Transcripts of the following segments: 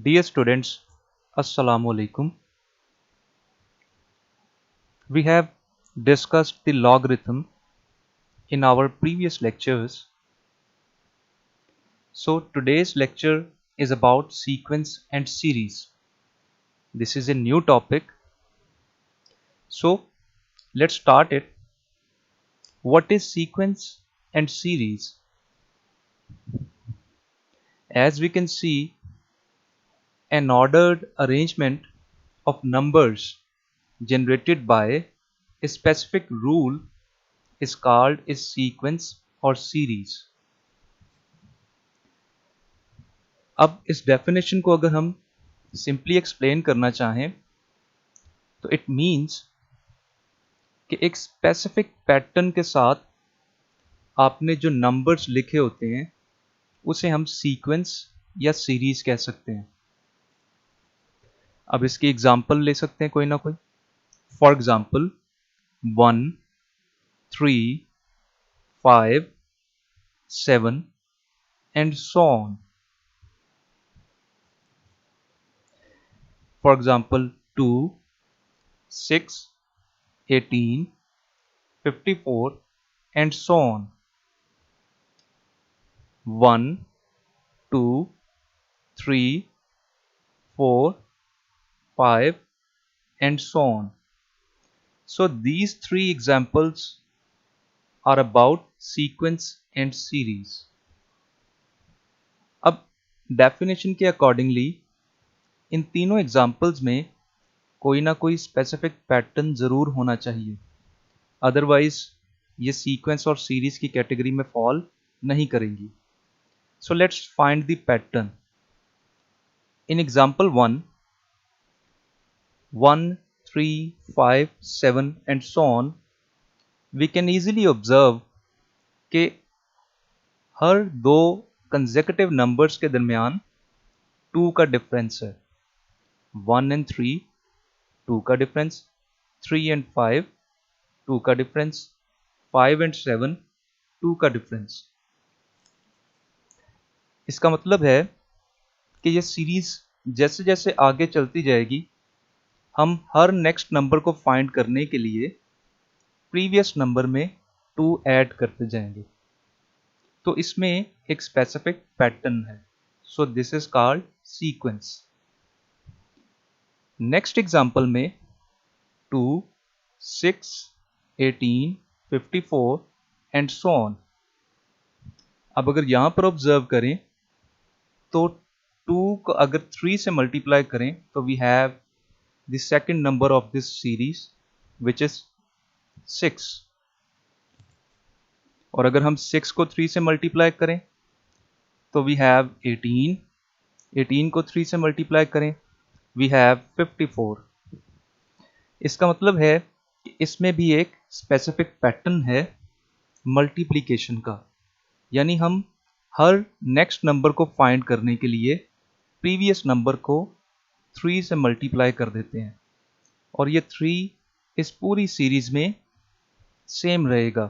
Dear students, Assalamu alaikum. We have discussed the logarithm in our previous lectures. So today's lecture is about sequence and series. This is a new topic. So let's start it. What is sequence and series? As we can see, an ordered arrangement of numbers generated by a specific rule is called a sequence or series. अब इस definition को अगर हम simply explain करना चाहें तो it means कि एक स्पेसिफिक पैटर्न के साथ आपने जो नंबर्स लिखे होते हैं उसे हम सीक्वेंस या सीरीज कह सकते हैं। अब इसकी एग्जांपल ले सकते हैं कोई ना कोई। For example 1 3 5 7 and so on. For example 2 6 18 54 and so on. 1 2 3 4 5 and so on. So these three examples are about sequence and series. अब डेफिनेशन के अकॉर्डिंगली इन तीनों एग्जाम्पल्स में कोई ना कोई स्पेसिफिक पैटर्न ज़रूर होना चाहिए, अदरवाइज ये सीक्वेंस और सीरीज की कैटेगरी में फॉल नहीं करेंगी। So let's find the pattern. In example 1 3 5 7 and so on, we can easily observe कि हर दो कंसेक्यूटिव नंबर्स के दरमियान 2 का डिफरेंस है। 1 and 3 2 का डिफरेंस, 3 and 5 2 का डिफरेंस, 5 and 7 2 का डिफरेंस। इसका मतलब है कि ये सीरीज जैसे जैसे आगे चलती जाएगी हम हर नेक्स्ट नंबर को फाइंड करने के लिए प्रीवियस नंबर में 2 ऐड करते जाएंगे। तो इसमें एक स्पेसिफिक पैटर्न है। सो this is called sequence. Next example में 2 6 18 54 एंड सो ऑन। अब अगर यहां पर ऑब्जर्व करें तो 2 को अगर 3 से मल्टीप्लाई करें तो we have the second number of this series which is 6। और अगर हम 6 को 3 से मल्टीप्लाई करें तो वी हैव 18। 18 को 3 से मल्टीप्लाई करें वी हैव 54। इसका मतलब है कि इसमें भी एक स्पेसिफिक पैटर्न है मल्टीप्लिकेशन का, यानी हम हर नेक्स्ट नंबर को फाइंड करने के लिए प्रीवियस नंबर को 3 से मल्टीप्लाई कर देते हैं और ये 3 इस पूरी सीरीज में सेम रहेगा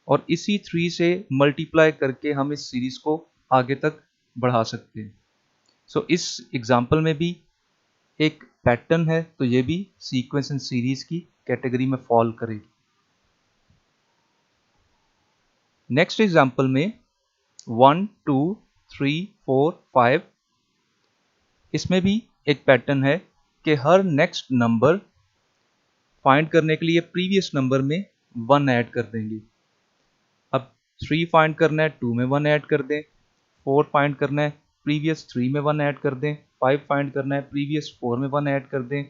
और इसी 3 से मल्टीप्लाई करके हम इस सीरीज को आगे तक बढ़ा सकते हैं। सो इस एग्जाम्पल में भी एक पैटर्न है, तो ये भी सीक्वेंस एंड सीरीज की कैटेगरी में फॉल करेगी। नेक्स्ट एग्जाम्पल में 1 2 3 4 5, इसमें भी एक पैटर्न है कि हर नेक्स्ट नंबर फाइंड करने के लिए प्रीवियस नंबर में 1 ऐड कर देंगे। अब 3 फाइंड करना है 2 में 1 ऐड कर दें, 4 फाइंड करना है प्रीवियस 3 में 1 ऐड कर दें, 5 फाइंड करना है प्रीवियस 4 में 1 ऐड कर दें,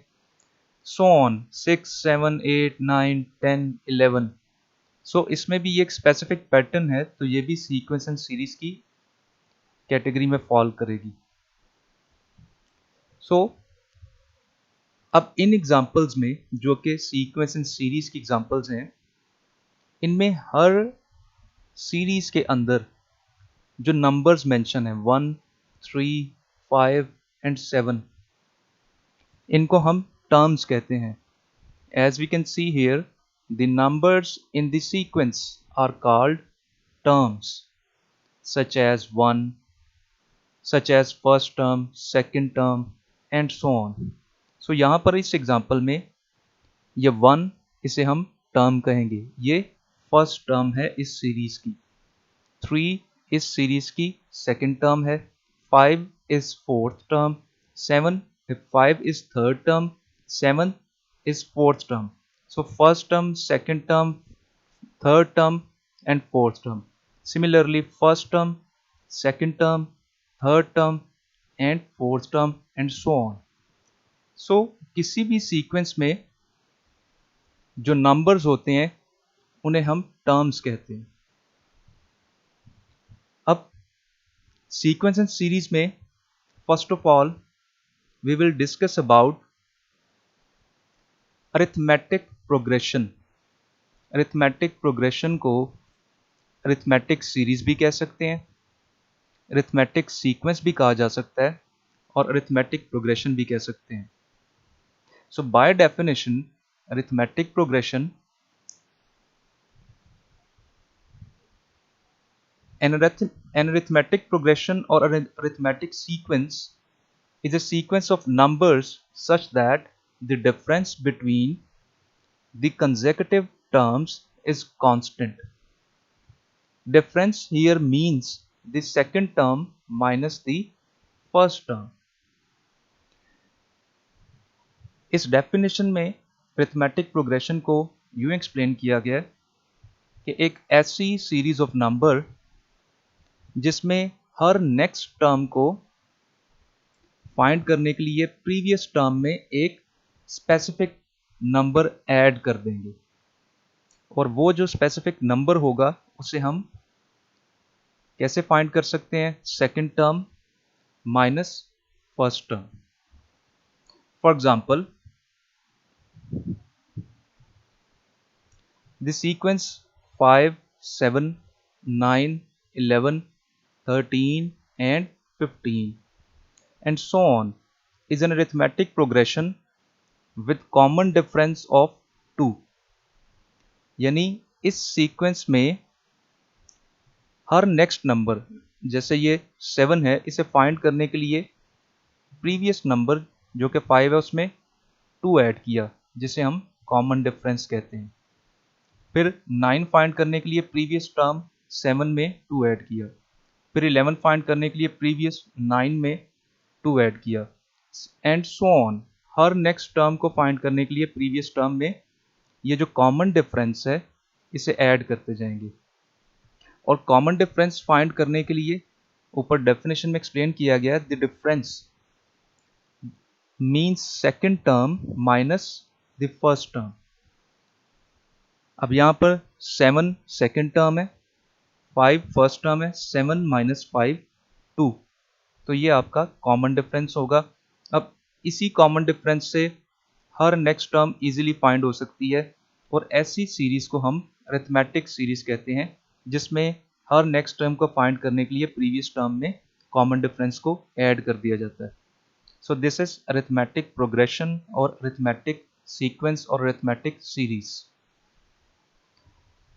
सो ऑन 6 7 8 9 10 11। सो इसमें भी ये एक स्पेसिफिक पैटर्न है, तो ये भी सीक्वेंस एंड सीरीज की कैटेगरी में फॉल करेगी। सो अब इन एग्जाम्पल्स में जो कि सीक्वेंस एंड सीरीज की एग्जाम्पल्स हैं, इनमें हर सीरीज के अंदर जो नंबर्स मेंशन है 1 3 5 एंड 7, इनको हम टर्म्स कहते हैं। As we can see here the numbers in the sequence are called terms such as 1 such as first term, second term and so on. So यहाँ पर इस एग्जाम्पल में ये 1 इसे हम टर्म कहेंगे, ये फर्स्ट टर्म है इस सीरीज की। 3 इस सीरीज की सेकेंड टर्म है। 5 is fourth term. 7 5 is third term. 7 is fourth term. So first term, second term, third term and fourth term. Similarly, first term, second term, third term and fourth term and so on. So किसी भी sequence में जो numbers होते हैं उन्हें हम terms कहते हैं। अब सीक्वेंस एंड सीरीज में first of all we will discuss about arithmetic progression. Arithmetic progression को अरिथमेटिक सीरीज भी कह सकते हैं, अरिथमेटिक सीक्वेंस भी कहा जा सकता है और अरिथमेटिक प्रोग्रेशन भी कह सकते हैं। So by definition arithmetic progression an arithmetic progression or an arithmetic sequence is a sequence of numbers such that the difference between the consecutive terms is constant. Difference here means the second term minus the first term. इस definition में arithmetic progression को यूं explain किया गया कि एक ऐसी series of number जिसमें हर नेक्स्ट टर्म को फाइंड करने के लिए प्रीवियस टर्म में एक स्पेसिफिक नंबर ऐड कर देंगे, और वो जो स्पेसिफिक नंबर होगा उसे हम कैसे फाइंड कर सकते हैं? Second term minus first term. For example, the sequence 5, 7, 9, 11, 13 and 15 and so on is an arithmetic progression with common difference of 2। यानी इस सीक्वेंस में हर नेक्स्ट नंबर, जैसे ये 7 है, इसे फाइंड करने के लिए प्रीवियस नंबर जो कि 5 है उसमें 2 ऐड किया, जिसे हम कॉमन डिफरेंस कहते हैं। फिर 9 फाइंड करने के लिए प्रीवियस टर्म 7 में 2 ऐड किया। फिर 11 फाइंड करने के लिए प्रीवियस 9 में 2 ऐड किया and so on. Her next term को फाइंड करने के लिए प्रीवियस टर्म में ये जो कॉमन डिफरेंस है इसे ऐड करते जाएंगे। और कॉमन डिफरेंस फाइंड करने के लिए ऊपर डेफिनेशन में एक्सप्लेन किया गया, the difference means second term minus the first term. अब यहां पर 7 सेकेंड टर्म है, 5 फर्स्ट टर्म है, 7 माइनस 5 2, तो ये आपका कॉमन डिफरेंस होगा। अब इसी कॉमन डिफरेंस से हर नेक्स्ट टर्म इजीली फाइंड हो सकती है, और ऐसी सीरीज को हम अरिथमेटिक सीरीज कहते हैं जिसमें हर नेक्स्ट टर्म को फाइंड करने के लिए प्रीवियस टर्म में कॉमन डिफरेंस को ऐड कर दिया जाता है। सो दिस इज अरिथमेटिक प्रोग्रेशन और अरिथमेटिक सीक्वेंस और अरिथमेटिक सीरीज।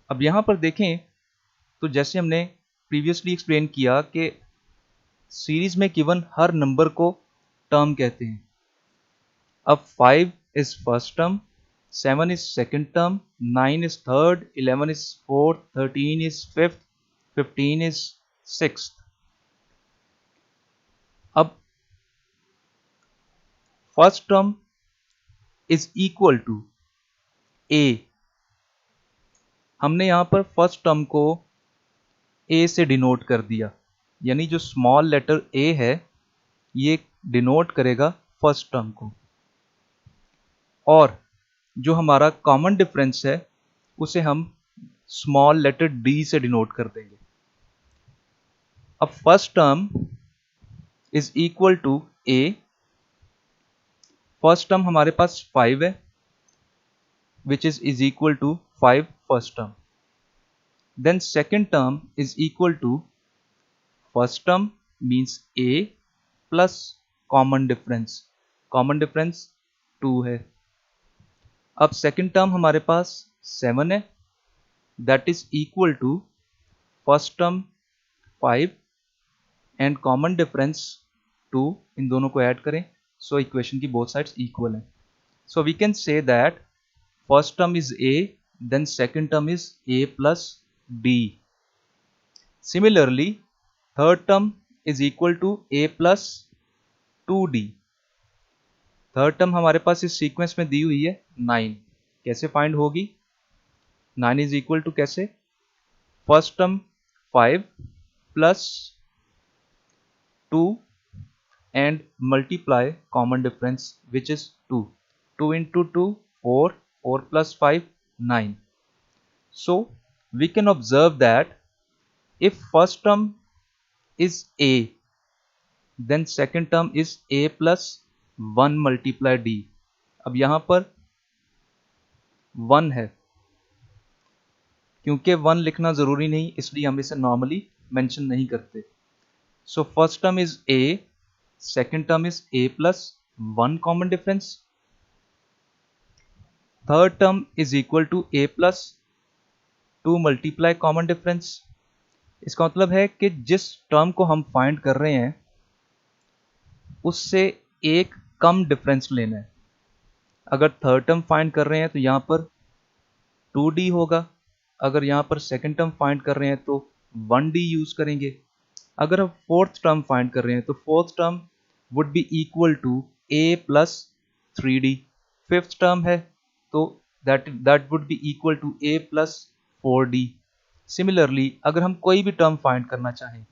अब यहां पर देखें तो जैसे हमने प्रीवियसली एक्सप्लेन किया कि सीरीज में गिवन हर नंबर को टर्म कहते हैं। अब 5 is first term, 7 is second term, 9 is third, 11 is fourth, 13 is fifth, 15 is sixth. अब first term is equal to a. हमने यहां पर फर्स्ट टर्म को ए से डिनोट कर दिया, यानी जो स्मॉल लेटर ए है ये डिनोट करेगा फर्स्ट टर्म को, और जो हमारा कॉमन डिफरेंस है उसे हम स्मॉल लेटर डी से डिनोट कर देंगे। अब first term is equal to a. First term हमारे पास 5 है, which is equal to 5 first term. Then second term is equal to first term means a plus common difference. Common difference 2 है। अब second term हमारे पास 7 है, that is equal to first term 5 and common difference 2, इन दोनों को add करें, so equation की बोथ साइड्स इक्वल हैं. So we can say that first term is a, then second term is a plus d. Similarly, third term is equal to a plus 2d. Third term हमारे पास इस sequence में दी हुई है 9. कैसे find होगी? 9 is equal to कैसे? First term 5 plus 2 and multiply common difference which is 2. 2 into 2 4, 4 plus 5 9. So we can observe that if first term is a, then second term is a plus 1 multiply d. अब यहां पर 1 है, क्योंकि 1 लिखना जरूरी नहीं इसलिए हम इसे नॉर्मली मेंशन नहीं करते. So first term is a, second term is a plus 1 common difference, third term is equal to a plus 2 multiply common difference. इसका मतलब है कि जिस टर्म को हम फाइंड कर रहे हैं उससे एक कम डिफरेंस लेना है. अगर थर्ड टर्म फाइंड कर रहे हैं तो यहां पर 2d होगा. अगर यहां पर सेकंड टर्म फाइंड कर रहे हैं तो 1d यूज करेंगे. अगर हम फोर्थ टर्म फाइंड कर रहे हैं तो fourth term would be equal to a plus 3d. Fifth term है तो that would be equal to a plus 4d. Similarly अगर हम कोई भी टर्म फाइंड करना चाहें,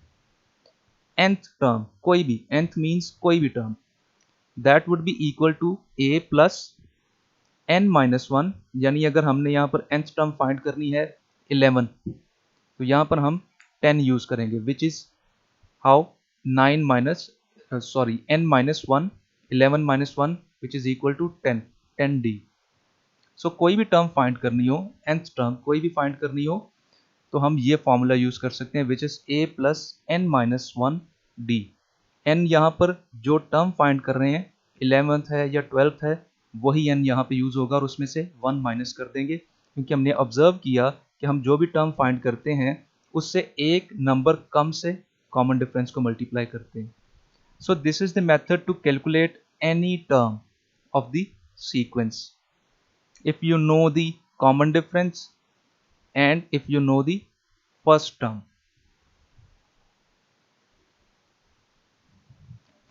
nth टर्म, कोई भी, nth मीन्स कोई भी term, that would be equal to a plus n minus 1. यानी अगर हमने यहाँ पर nth टर्म फाइंड करनी है 11 तो यहाँ पर हम 10 यूज करेंगे, which is how 9 minus n minus 1, 11 minus 1 which is equal to 10, 10d. So कोई भी टर्म फाइंड करनी हो, nth टर्म कोई भी फाइंड करनी हो तो हम ये फॉर्मूला यूज कर सकते हैं which is a plus n minus 1 d. n यहाँ पर जो टर्म फाइंड कर रहे हैं 11th है या 12th है वही n यहाँ पे यूज होगा और उसमें से 1 माइनस कर देंगे, क्योंकि हमने ऑब्जर्व किया कि हम जो भी टर्म फाइंड करते हैं उससे एक नंबर कम से कॉमन डिफरेंस को मल्टीप्लाई करते हैं. So this is the method to calculate any term of the sequence if you know the common difference and if you know the first term.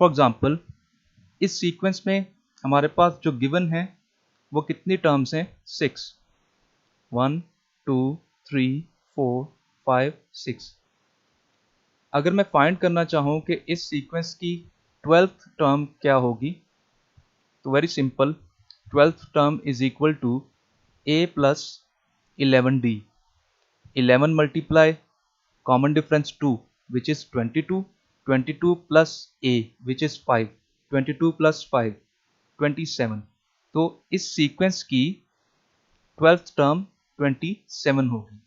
For example, इस sequence में हमारे पास जो given है वो कितनी टर्म्स हैं? 6. 1 2 3 4 5 6. अगर मैं फाइंड करना चाहूं कि इस सीक्वेंस की 12th टर्म क्या होगी तो very simple, 12th term is equal to a plus 11d. 11 multiply common difference 2 which is 22, 22 plus a which is 5, 22 plus 5 27. तो इस सीक्वेंस की 12th टर्म 27 होगी.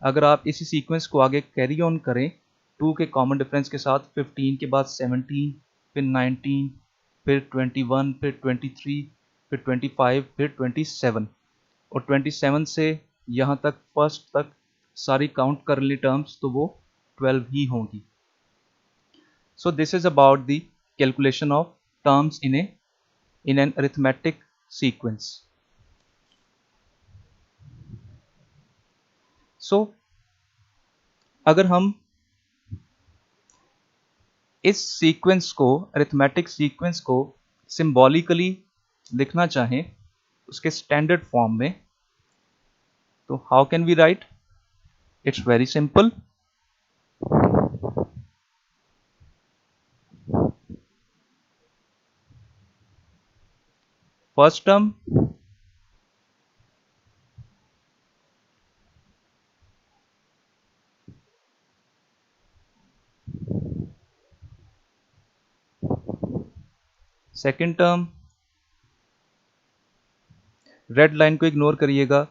अगर आप इसी सीक्वेंस को आगे कैरी ऑन करें 2 के कॉमन डिफरेंस के साथ, 15 के बाद 17, फिर 19, फिर 21, फिर 23, फिर 25, फिर 27 और 27 से यहाँ तक फर्स्ट तक सारी काउंट कर ली टर्म्स तो वो 12 ही होंगी. So this is about the calculation of terms in an arithmetic sequence. So अगर हम इस सीक्वेंस को, अरिथमेटिक सीक्वेंस को सिंबॉलिकली लिखना चाहें उसके स्टैंडर्ड फॉर्म में तो how can we write? It's very simple. First term second term, red line को इग्नोर करिएगा,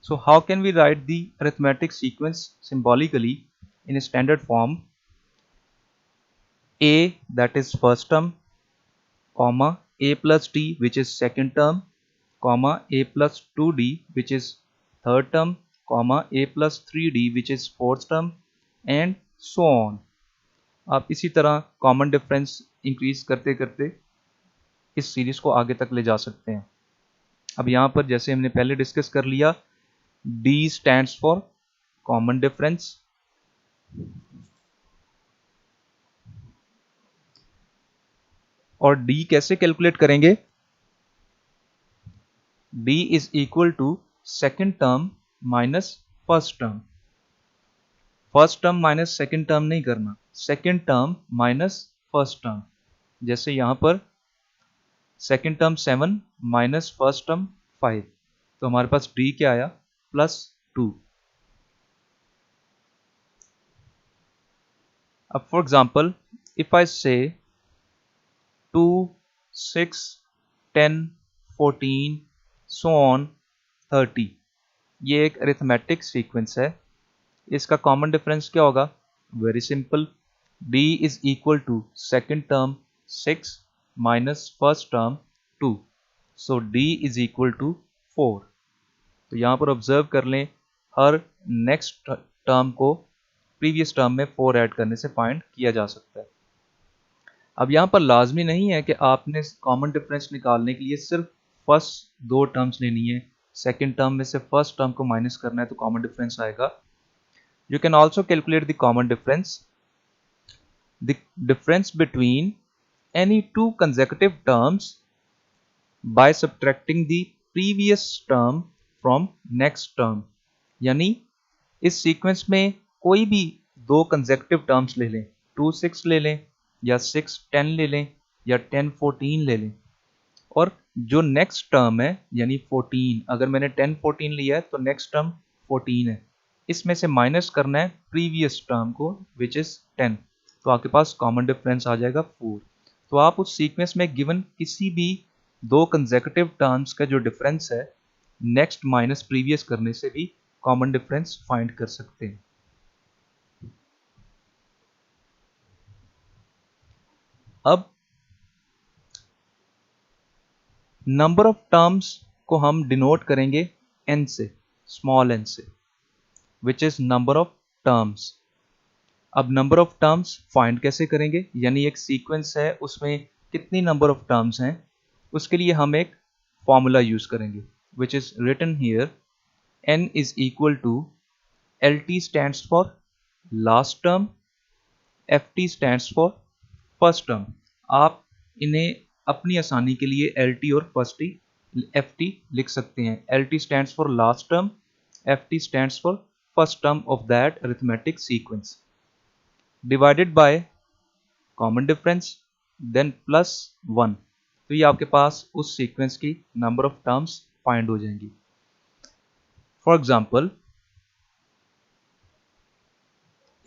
So how can we write the arithmetic sequence symbolically in a standard form? A, that is first term, comma a plus d, which is second term, comma a plus 2d, which is third term, comma a plus 3d, which is fourth term, and so on. आप इसी तरह common difference increase करते करते इस series को आगे तक ले जा सकते हैं। अब यहाँ पर जैसे हमने पहले डिस्कस कर लिया, D stands for common difference, और D कैसे कैलकुलेट करेंगे? D is equal to second term minus first term. First term minus second term नहीं करना, second term minus first term. जैसे यहां पर second term 7 minus first term 5, तो हमारे पास D क्या आया? +2। अब फॉर एग्जाम्पल इफ आई से 2, 6, 10, 14 सो ऑन 30, ये एक अरिथमेटिक सीक्वेंस है। इसका कॉमन डिफरेंस क्या होगा? Very simple, D is equal to second term 6 minus first term 2, so D is equal to 4। तो यहाँ पर ऑब्जर्व कर लें, हर नेक्स्ट टर्म को प्रीवियस टर्म में 4 ऐड करने से फाइंड किया जा सकता है। अब यहाँ पर लाजमी नहीं है कि आपने कॉमन डिफरेंस निकालने के लिए सिर्फ फर्स्ट दो टर्म्स लेनी है, सेकेंड टर्म में से फर्स्ट टर्म को माइनस करना है तो कॉमन डिफरेंस आएगा। You can also calculate the common difference. The difference between any two consecutive terms by subtracting the previous term from next term. यानी इस सीक्वेंस में कोई भी दो consecutive terms ले लें, 2 6 ले लें या 6 10 ले लें या 10 14 ले लें, और जो नेक्स्ट टर्म है यानी 14, अगर मैंने 10 14 लिया है तो नेक्स्ट टर्म 14 है, इसमें से माइनस करना है प्रीवियस टर्म को विच इज 10, तो आपके पास कॉमन डिफरेंस आ जाएगा 4। तो आप उस सीक्वेंस में गिवन किसी भी दो कंसेक्यूटिव टर्म्स का जो डिफरेंस है नेक्स्ट माइनस प्रीवियस करने से भी कॉमन डिफरेंस फाइंड कर सकते हैं। अब नंबर ऑफ टर्म्स को हम डिनोट करेंगे n से, स्मॉल n से, which is number of terms. अब नंबर ऑफ टर्म्स फाइंड कैसे करेंगे? यानी एक सीक्वेंस है उसमें कितनी नंबर ऑफ टर्म्स हैं, उसके लिए हम एक फॉर्मूला यूज करेंगे which is written here, n is equal to LT stands for last term, FT stands for first term. आप इन्हें अपनी आसानी के लिए LT और FT लिख सकते हैं। LT stands for last term, FT stands for first term of that arithmetic sequence, divided by common difference then +1। तो ये आपके पास उस सीक्वेंस की नंबर ऑफ टर्म्स फाइंड हो जाएंगी। फॉर एग्जाम्पल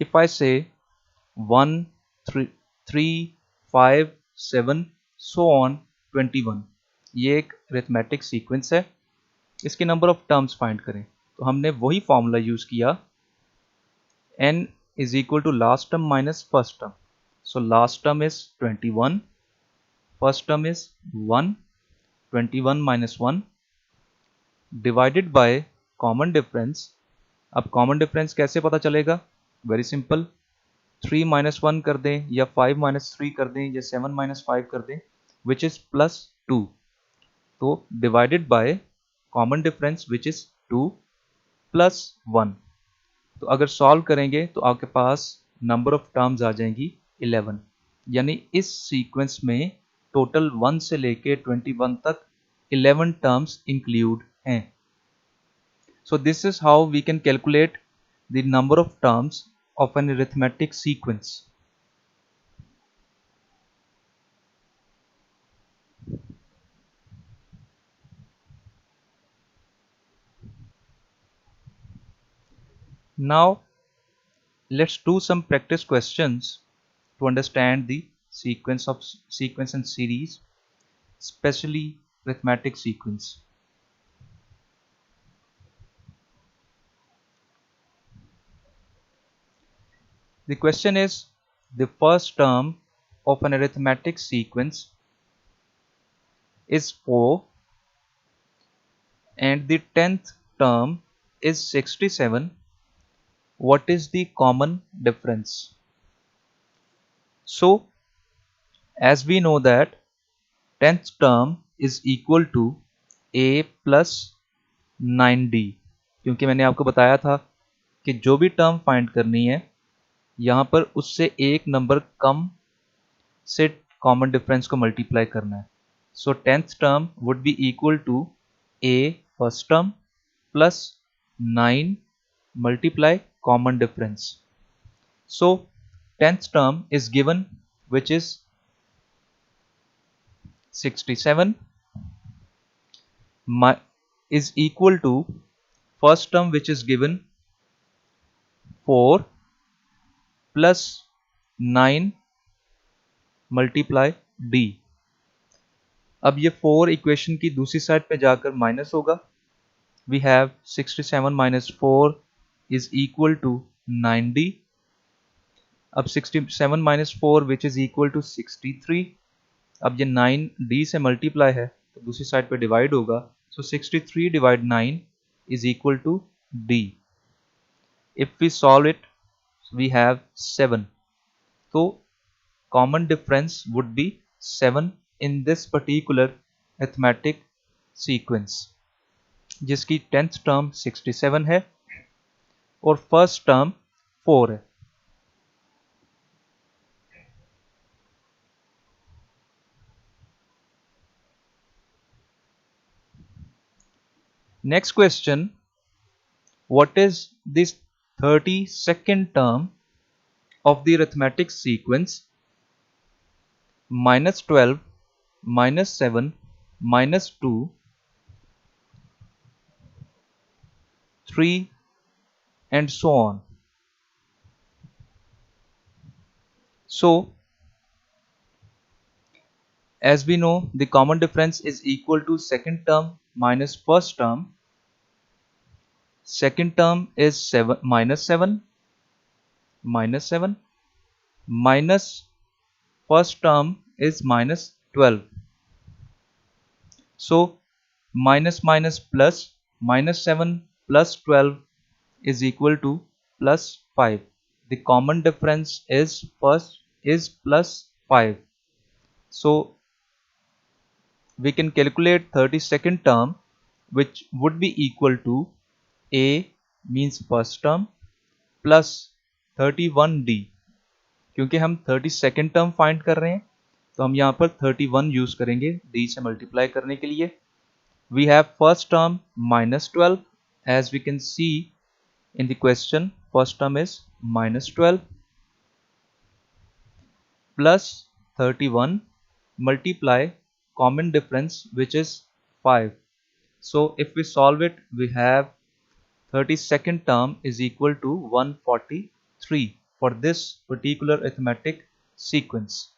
इफ आई से 1 3 5 7 सो ऑन 21, ये एक अरिथमेटिक सीक्वेंस है, इसके नंबर ऑफ टर्म्स फाइंड करें, तो हमने वही फॉर्मूला यूज किया, n is equal to last term minus first term. So last term is 21, first term is 1, 21 minus 1 divided by common difference. अब common difference कैसे पता चलेगा? Very simple, 3 minus 1 कर दें या 5 minus 3 कर दें या 7 minus 5 कर दें, which is +2. तो divided by common difference which is 2 plus 1. तो अगर सॉल्व करेंगे तो आपके पास नंबर ऑफ टर्म्स आ जाएंगी 11, यानी इस सीक्वेंस में टोटल 1 से लेके 21 तक 11 टर्म्स इंक्लूड हैं। So this is how we can calculate the number of terms of an arithmetic sequence. Now let's do some practice questions to understand the sequence and series, especially arithmetic sequence. The question is, the first term of an arithmetic sequence is 4 and the 10th term is 67. What is the common difference? So, as we know that 10th term is equal to a plus 9d, क्योंकि मैंने आपको बताया था कि जो भी term find करनी है यहाँ पर उससे एक नंबर कम से कॉमन डिफरेंस को मल्टीप्लाई करना है. So 10th term would be equal to a first term plus 9 multiply common difference. So 10th term is given, which is 67 is equal to first term which is given 4 plus 9 multiply d. अब ये 4 equation की दूसरी side पे जाकर minus होगा. We have 67 minus 4 is equal to 9d. अब 67 minus 4 which is equal to 63. अब ये 9d से मल्टीप्लाई है तो दूसरी साइड पे डिवाइड होगा. सो 63 divide 9 is equal to d. If we solve it, we have 7. So common difference would be 7 in this particular arithmetic sequence, जिसकी 10th टर्म 67 है और फर्स्ट टर्म 4 है. Next question, what is this 32nd term of the arithmetic sequence minus 12, minus 7, minus 2, 3 and so on. So as we know, the common difference is equal to second term minus first term. Second term is 7 minus 7 minus 7 minus first term is minus 12. So minus minus plus, minus 7 plus 12 is equal to plus 5. The common difference is first is plus 5. So we can calculate 32nd term, which would be equal to a means first term plus 31d. क्योंकि हम 32nd term find कर रहे हैं तो हम यहाँ पर 31 use करेंगे d से मल्टीप्लाई करने के लिए. We have first term minus 12, as we can see in the question. First term is minus 12 plus 31 multiply common difference, which is 5. So if we solve it, we have 32nd term is equal to 143 for this particular arithmetic sequence.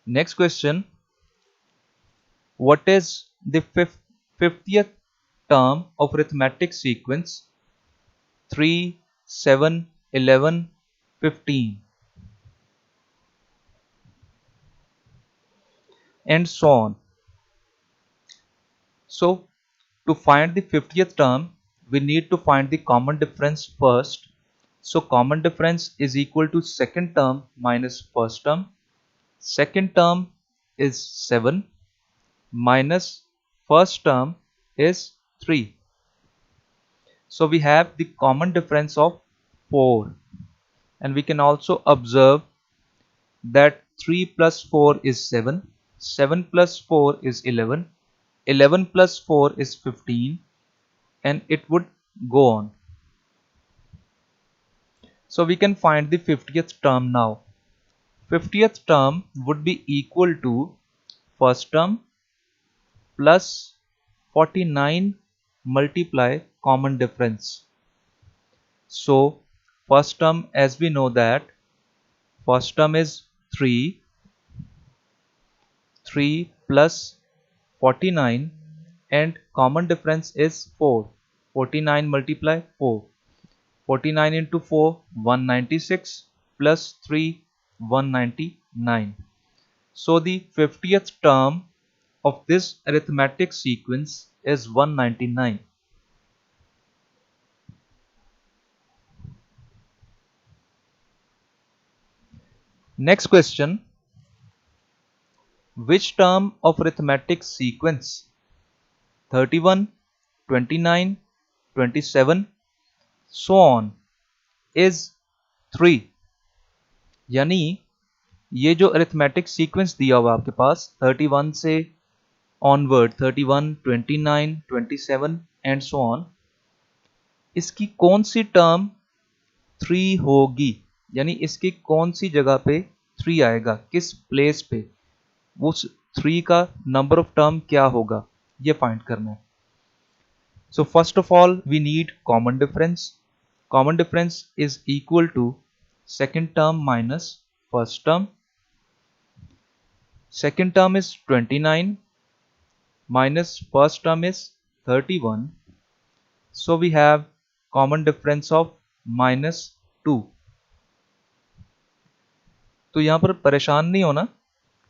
Next question, what is the 50th term of arithmetic sequence 3, 7, 11, 15 and so on. So to find the 50th term, we need to find the common difference first. So common difference is equal to second term minus first term. Second term is 7 minus first term is 3. So we have the common difference of 4, and we can also observe that 3 plus 4 is 7, 7 plus 4 is 11, 11 plus 4 is 15, and it would go on. So we can find the 50th term now. 50th term would be equal to first term plus 49 multiply common difference. So first term, as we know that first term is 3 plus 49 and common difference is 4. 49 multiply 4. 49 into 4, 196 plus 3, 199. So the 50th term of this arithmetic sequence is 199. Next question. Which term of arithmetic sequence 31, 29, 27 so on is 3? यानी ये जो arithmetic sequence दिया हुआ आपके पास 31 से onward 31, 29, 27 and so on, इसकी कौन सी term 3 होगी, यानी इसकी कौन सी जगह पे 3 आएगा, किस प्लेस पे, उस 3 का नंबर ऑफ टर्म क्या होगा, ये फाइंड करना है. So first of all we need common difference. Common difference is equal to second term minus first term. Second term is 29 minus first term is 31. So we have common difference of -2. तो यहां पर परेशान नहीं होना,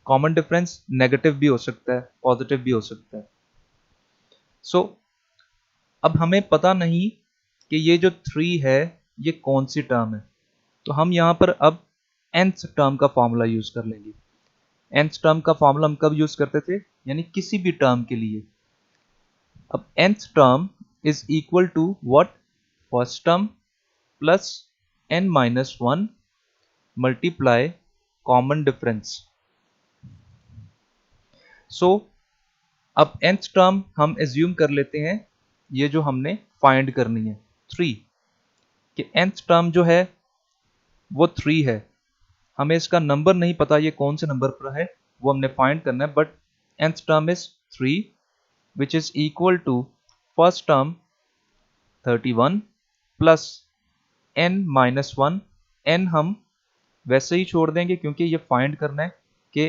common difference negative भी हो सकता है, पॉजिटिव भी हो सकता है. सो अब हमें पता नहीं कि ये जो 3 है ये कौन सी टर्म है, तो हम यहां पर अब nth टर्म का फॉर्मूला यूज कर लेंगे. nth टर्म का फॉर्मूला हम कब यूज करते थे, यानी किसी भी टर्म के लिए. अब nth term is equal to what, first term plus n minus 1 multiply common difference. So अब nth टर्म हम एज्यूम कर लेते हैं, ये जो हमने फाइंड करनी है 3, कि nth टर्म जो है वो 3 है. हमें इसका नंबर नहीं पता ये कौन से नंबर पर है, वो हमने फाइंड करना है, but nth term is 3 which is equal to first term 31 plus n minus 1. n हम वैसे ही छोड़ देंगे क्योंकि ये फाइंड करना है कि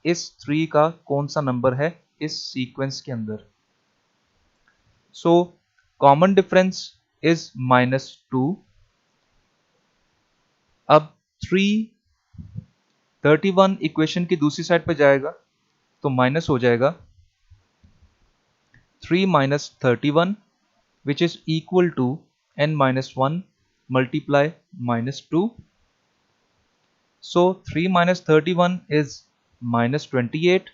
इस 3 का कौन सा नंबर है इस सीक्वेंस के अंदर. So common difference is -2. अब 31 इक्वेशन की दूसरी साइड पे जाएगा तो माइनस हो जाएगा 3 minus 31 which is equal to n minus 1 multiply -2. So 3 minus 31 is -28.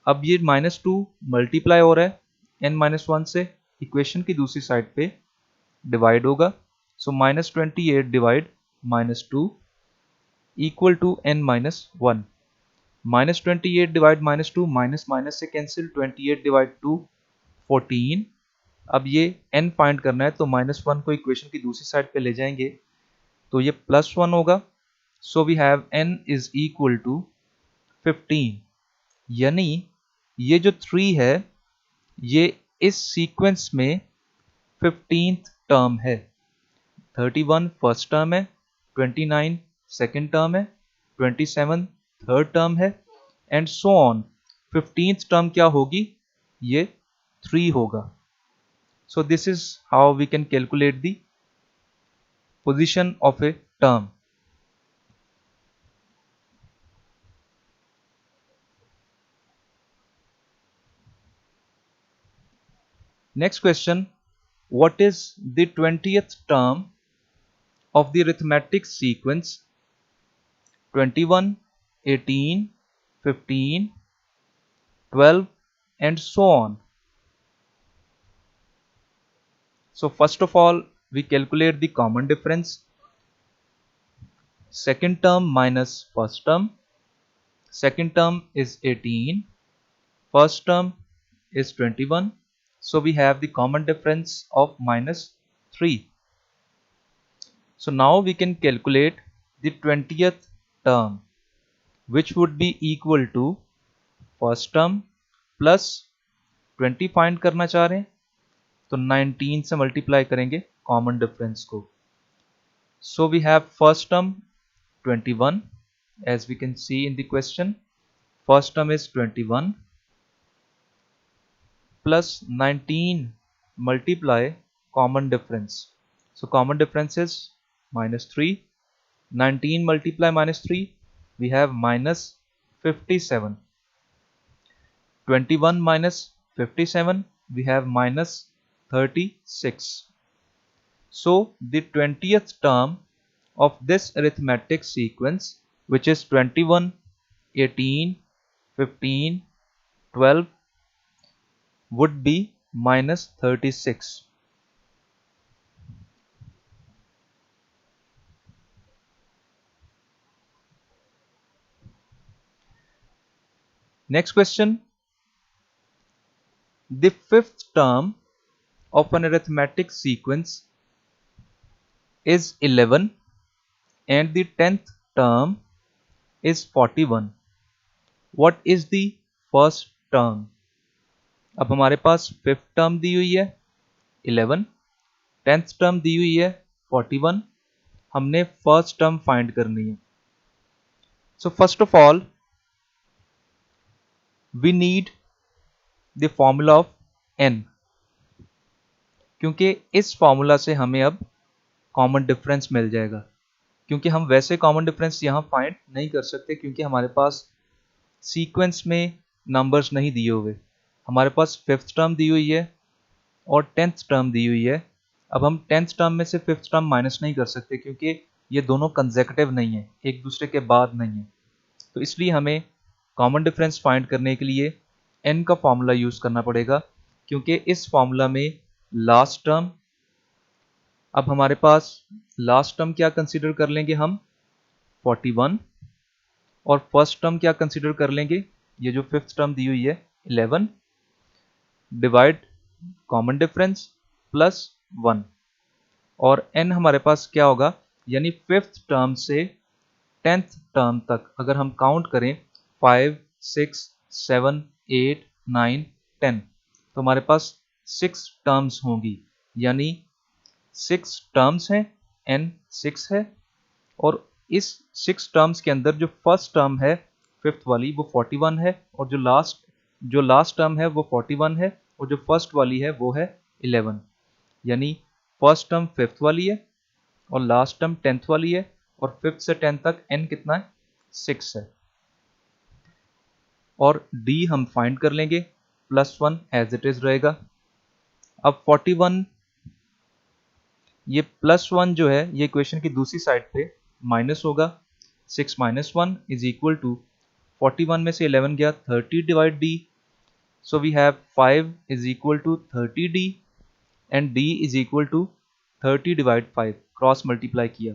अब ये -2 मल्टीप्लाई हो रहा है n माइनस 1 से, इक्वेशन की दूसरी साइड पे डिवाइड होगा. So -28 divide -2 equal to n minus 1. -28 divide -2, minus minus से कैंसिल, 28 डिवाइड 2 14. अब ये n फाइंड करना है तो -1 को इक्वेशन की दूसरी साइड पे ले जाएंगे तो ये +1 होगा. So we have n is equal to 15. यानी ये जो 3 है ये इस सीक्वेंस में 15th टर्म है. 31 फर्स्ट टर्म है, 29 सेकेंड टर्म है, 27 थर्ड टर्म है and so on. 15th term क्या होगी, ये 3 होगा. So this is how we can calculate the position of a term. Next question, what is the 20th term of the arithmetic sequence 21, 18, 15, 12 and so on? So first of all we calculate the common difference. Second term minus first term. Second term is 18. First term is 21. So we have the common difference of -3. So now we can calculate the 20th term, which would be equal to first term plus 20 find करना चाह रहे हैं तो 19 से multiply करेंगे common difference को. So we have first term 21 as we can see in the question. First term is 21 plus 19 multiply common difference. So common difference is minus 3. 19 multiply minus 3, we have minus 57. 21 minus 57, we have minus 36. So the 20th term of this arithmetic sequence, which is 21, 18, 15, 12, would be minus 36. Next question. The fifth term of an arithmetic sequence is 11 and the 10th term is 41. What is the first term? अब हमारे पास fifth term दी हुई है 11, 10th term दी हुई है 41. हमने first term find करनी है. So first of all we need the formula of n, क्योंकि इस फॉर्मूला से हमें अब कॉमन डिफरेंस मिल जाएगा. क्योंकि हम वैसे कॉमन डिफरेंस यहाँ फाइंड नहीं कर सकते क्योंकि हमारे पास सीक्वेंस में नंबर्स नहीं दिए हुए. हमारे पास फिफ्थ टर्म दी हुई है और 10th टर्म दी हुई है. अब हम 10th टर्म में से फिफ्थ टर्म माइनस नहीं कर सकते क्योंकि ये दोनों कंसेक्यूटिव नहीं है, एक दूसरे के बाद नहीं है. तो इसलिए हमें कॉमन डिफरेंस फाइंड करने के लिए n का फॉर्मूला यूज करना पड़ेगा, क्योंकि इस फॉर्मूला में लास्ट टर्म, अब हमारे पास लास्ट टर्म क्या कंसीडर कर लेंगे हम 41, और फर्स्ट टर्म क्या कंसीडर कर लेंगे, ये जो फिफ्थ टर्म दी हुई है 11, डिवाइड कॉमन डिफरेंस प्लस 1, और n हमारे पास क्या होगा, यानी फिफ्थ टर्म से 10th टर्म तक अगर हम काउंट करें 5, 6, 7, 8, 9, 10, तो हमारे पास 6 टर्म्स होंगी. यानी 6 टर्म्स हैं, n 6 है, और इस 6 टर्म्स के अंदर जो फर्स्ट टर्म है फिफ्थ वाली वो 41 है, और जो लास्ट टर्म है वो 41 है, और जो फर्स्ट वाली है वो है 11. यानी फर्स्ट टर्म फिफ्थ वाली है और लास्ट टर्म 10th वाली है, और फिफ्थ से 10 तक n कितना है 6 है. और d हम फाइंड कर लेंगे, +1 एज इट इज रहेगा. अब 41, ये +1 जो है ये इक्वेशन की दूसरी साइड पे माइनस होगा. 6 माइनस 1 इज इक्वल टू 41 में से 11 गया 30 divide d. So we have 5 is equal to 30d and d is equal to 30 divide 5. Cross multiply किया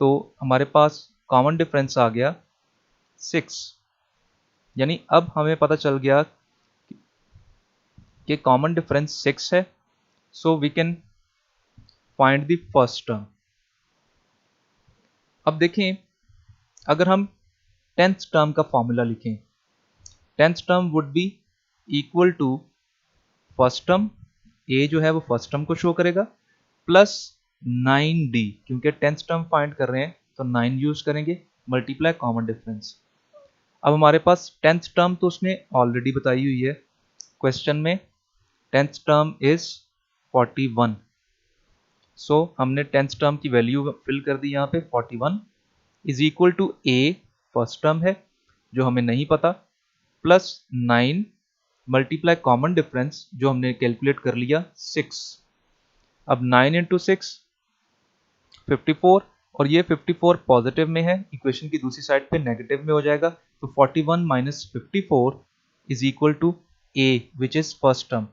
तो हमारे पास कॉमन डिफरेंस आ गया 6. यानी अब हमें पता चल गया कि कॉमन डिफरेंस 6 है. So we can find the first term. अब देखें, अगर हम 10th टर्म का फॉर्मूला लिखें, 10th term would be equal to first term, a जो है वो फर्स्ट टर्म को शो करेगा, प्लस 9d, क्योंकि 10th टर्म फाइंड कर रहे हैं तो 9 यूज करेंगे, मल्टीप्लाई कॉमन डिफरेंस. अब हमारे पास 10th टर्म तो उसने ऑलरेडी बताई हुई है क्वेश्चन में, 10th टर्म इज 41. सो हमने 10th टर्म की वैल्यू फिल कर दी यहाँ पे 41 is equal to a first term है जो हमें नहीं पता, प्लस 9 मल्टीप्लाई कॉमन डिफरेंस जो हमने कैलकुलेट कर लिया 6. अब 9 इंटू 6 54, और ये 54 पॉजिटिव में है, इक्वेशन की दूसरी साइड पे नेगेटिव में हो जाएगा. तो 41 minus 54 is equal to a which is first term.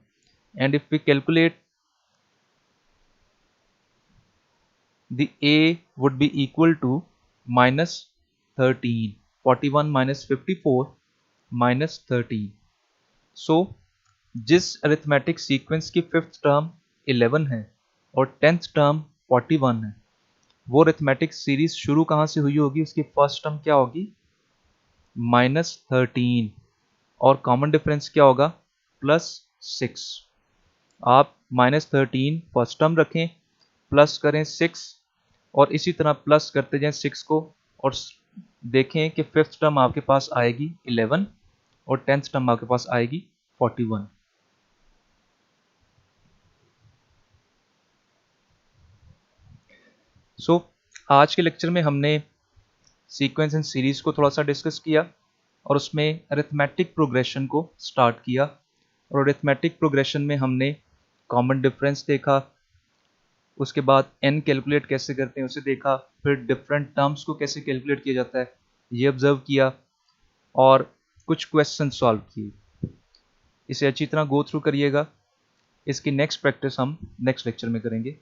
And if we calculate the a would be equal to minus 13. 41 minus 54 minus 13. So जिस अरिथमेटिक सीक्वेंस की फिफ्थ टर्म 11 है और 10th टर्म 41 है, वो अरिथमेटिक सीरीज शुरू कहाँ से हुई होगी, उसकी फर्स्ट टर्म क्या होगी -13, और कॉमन डिफरेंस क्या होगा +6. आप -13 फर्स्ट टर्म रखें, प्लस करें 6, और इसी तरह प्लस करते जाएं 6 को, और देखें कि फिफ्थ टर्म आपके पास आएगी 11 और 10th टर्म आपके पास आएगी 41. सो आज के लेक्चर में हमने सीक्वेंस एंड सीरीज को थोड़ा सा डिस्कस किया और उसमें अरिथमेटिक प्रोग्रेशन को स्टार्ट किया। और अरिथमेटिक प्रोग्रेशन में हमने कॉमन डिफरेंस देखा, उसके बाद n कैलकुलेट कैसे करते हैं उसे देखा, फिर डिफरेंट टर्म्स को कैसे कैलकुलेट किया जाता है ये ऑब्जर्व किया और कुछ क्वेश्चन सॉल्व किए। इसे अच्छी तरह गो थ्रू करिएगा। इसकी नेक्स्ट प्रैक्टिस हम नेक्स्ट लेक्चर में करेंगे।